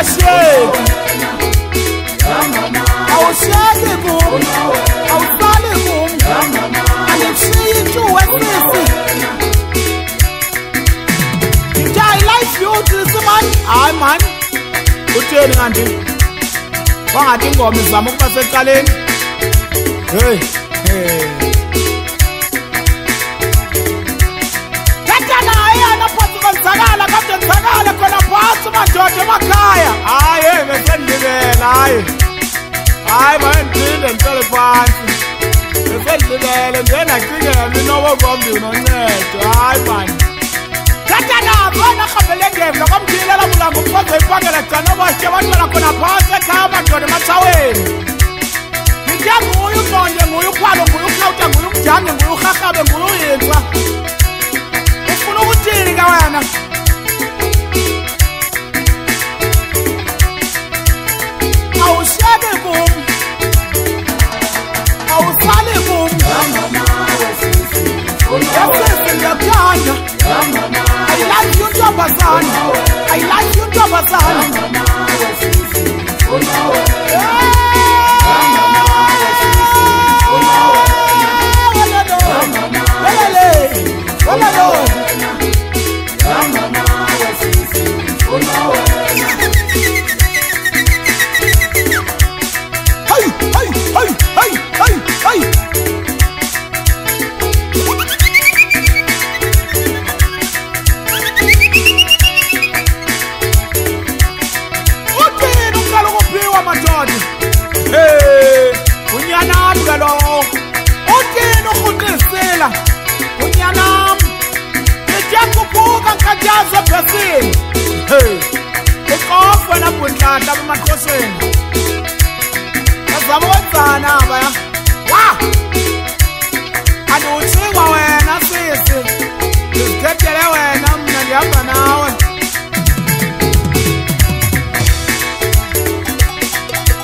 awushiyeki awushiyeki kum awusali kum angishiyi ntuwe sisi I like you this man hayi man utheni kanti wangathi ingoma izama ukuba secaleni hey Sakala kade sakala khona phansi madoda emakhaya hayi besendibela hayi bayendile ngicela phansi besendibele ngena cingela inobo bombi unoncedo hayi man katana bona khabele ngemlo komdile lamulanga umfaze ipangela gcana bashe bantwana khona phansi ekhaya madoda emachaweni ngithe nguye umonde nguye ukhwalo nguye ukhawuta nguye umjange nguye uhahabe nguye uyintsha ufuna ukuthini ka wena awushiyeki kum awusali kum yesisi ndiyakuthanda I like you ntombazana I like you ntombazana Hey, it's off when I put that up my cousin. That's a month now, man. Wow! I don't see when I see it. Just get the way and I'm not up an hour.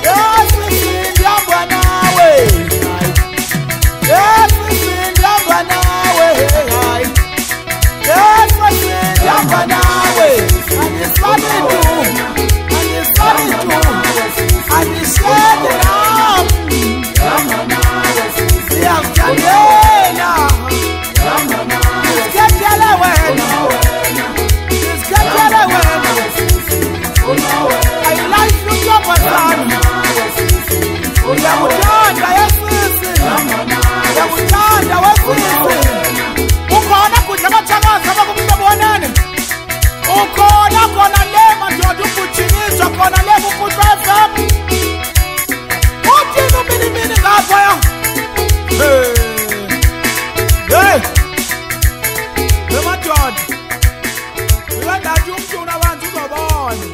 Yes, we sing the Abanawe. Yes, we sing the Abanawe. Yes, we sing the Abanawe. And it's funny too. And it's funny too. And it's funny now. We have Janela. Let's get Jalawen. Let's get Jalawen. I like you, Japan. Yamutanda, yes, Yamutanda, what's ukona kujama changa sama kumtabonane ukona kona lema ndodu kuchinisha kona lema kutweza utino mini ngapha ya hey lema ndodu uyanda umntu unabantu uzobona